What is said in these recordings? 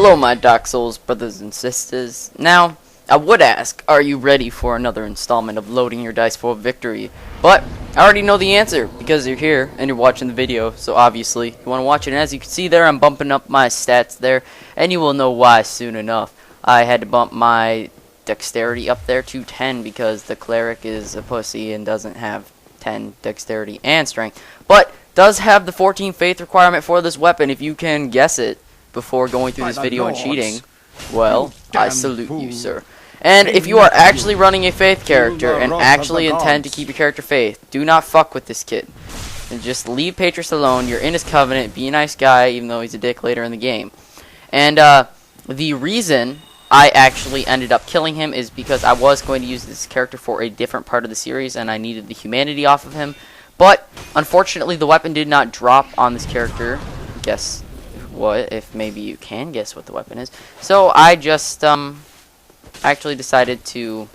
Hello my Dark Souls brothers and sisters. Now, I would ask, are you ready for another installment of Loading Your Dice for Victory? But I already know the answer because you're here and you're watching the video, so obviously you want to watch it. And as you can see there, I'm bumping up my stats there, and you will know why soon enough. I had to bump my dexterity up there to 10 because the cleric is a pussy and doesn't have 10 dexterity and strength, but does have the 14 faith requirement for this weapon if you can guess it before going through this video and cheating. Well, I salute you, sir. And if you are actually running a faith character and actually intend to keep your character faith, do not fuck with this kid. And just leave Patris alone. You're in his covenant. Be a nice guy, even though he's a dick later in the game. And the reason I actually ended up killing him is because I was going to use this character for a different part of the series, and I needed the humanity off of him. But unfortunately, the weapon did not drop on this character. Guess what? If maybe you can guess what the weapon is. So I just actually decided to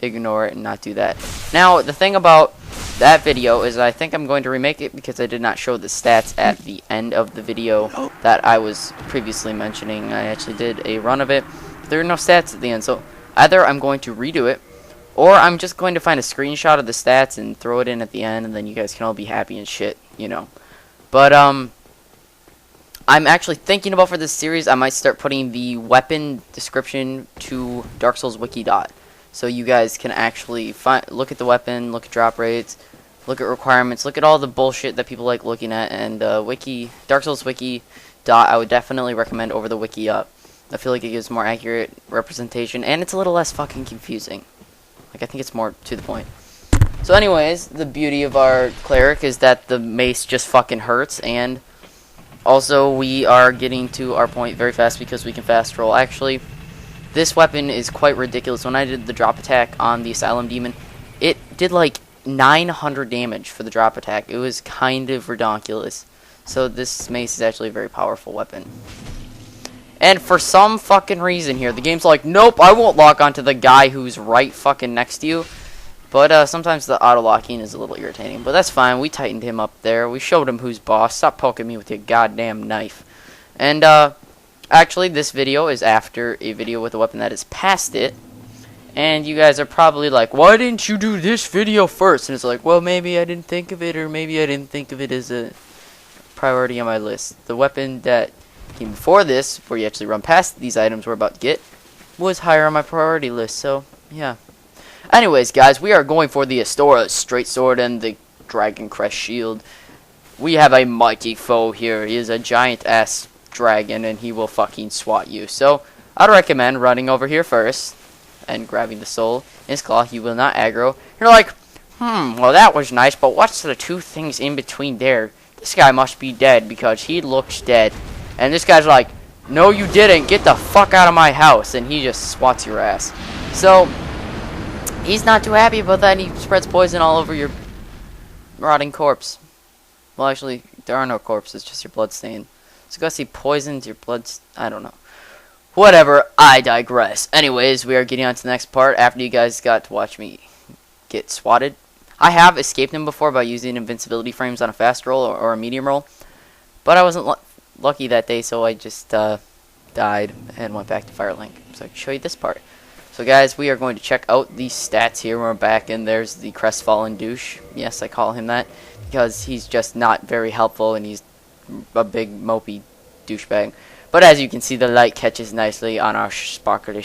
ignore it and not do that. Now, the thing about that video is I think I'm going to remake it because I did not show the stats at the end of the video that I was previously mentioning. I actually did a run of it. There are no stats at the end, so either I'm going to redo it, or I'm just going to find a screenshot of the stats and throw it in at the end, and then you guys can all be happy and shit, you know. But I'm actually thinking about for this series, I might start putting the weapon description to Dark Souls Wiki dot, so you guys can actually look at the weapon, look at drop rates, look at requirements, look at all the bullshit that people like looking at, and Dark Souls Wiki dot I would definitely recommend over the Wiki up. I feel like it gives more accurate representation, and it's a little less fucking confusing. Like, I think it's more to the point. So anyways, the beauty of our cleric is that the mace just fucking hurts, and also we are getting to our point very fast because we can fast roll. Actually, this weapon is quite ridiculous. When I did the drop attack on the Asylum Demon, it did like 900 damage for the drop attack. It was kind of ridiculous. So this mace is actually a very powerful weapon. And for some fucking reason here, the game's like, nope, I won't lock onto the guy who's right fucking next to you. But sometimes the auto-locking is a little irritating. But that's fine. We tightened him up there. We showed him who's boss. Stop poking me with your goddamn knife. And actually, this video is after a video with a weapon that is past it. And you guys are probably like, why didn't you do this video first? And it's like, well, maybe I didn't think of it, or maybe I didn't think of it as a priority on my list. The weapon that came before this, before you actually run past these items we're about to get, was higher on my priority list, so yeah. Anyways, guys, we are going for the Astoras StraightSword and the Dragon Crest Shield. We have a mighty foe here. He is a giant-ass dragon, and he will fucking swat you. So, I'd recommend running over here first and grabbing the soul in his claw. He will not aggro. You're like, well, that was nice, but what's the two things in between there? This guy must be dead because he looks dead. And this guy's like, no you didn't, get the fuck out of my house, and he just swats your ass. So, he's not too happy about that, and he spreads poison all over your rotting corpse. Well, actually, there are no corpses, just your blood stain. So guess he poisons your blood, I don't know. Whatever, I digress. Anyways, we are getting on to the next part after you guys got to watch me get swatted. I have escaped him before by using invincibility frames on a fast roll or a medium roll, but I wasn't lucky that day, so I just died and went back to Firelink, so I can show you this part. So guys, we are going to check out these stats here. We're back, and there's the crestfallen douche. Yes, I call him that because he's just not very helpful, and he's a big mopey douchebag. But as you can see, the light catches nicely on our sparkly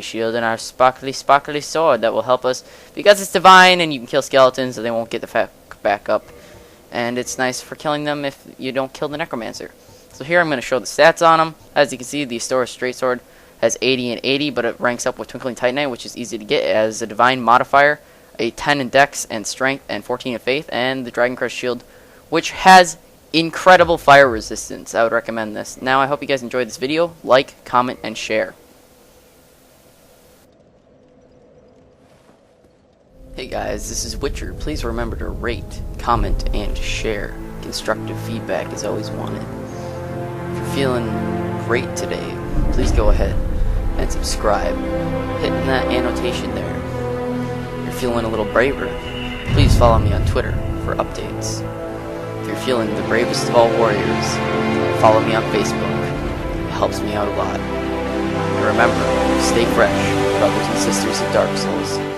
shield and our sparkly sword that will help us because it's divine, and you can kill skeletons so they won't get the fuck back up. And it's nice for killing them if you don't kill the necromancer. So here I'm going to show the stats on them. As you can see, the Astoras StraightSword has 80 and 80, but it ranks up with Twinkling Titanite, which is easy to get as a divine modifier, a 10 in dex and strength, and 14 in faith, and the Dragon Crest Shield, which has incredible fire resistance. I would recommend this. Now, I hope you guys enjoyed this video. Like, comment, and share. Hey guys, this is Witcher. Please remember to rate, comment, and share. Constructive feedback is always wanted. If you're feeling great today, please go ahead and subscribe. Hitting that annotation there. If you're feeling a little braver, please follow me on Twitter for updates. If you're feeling the bravest of all warriors, follow me on Facebook. helps me out a lot. And remember, stay fresh, brothers and sisters of Dark Souls.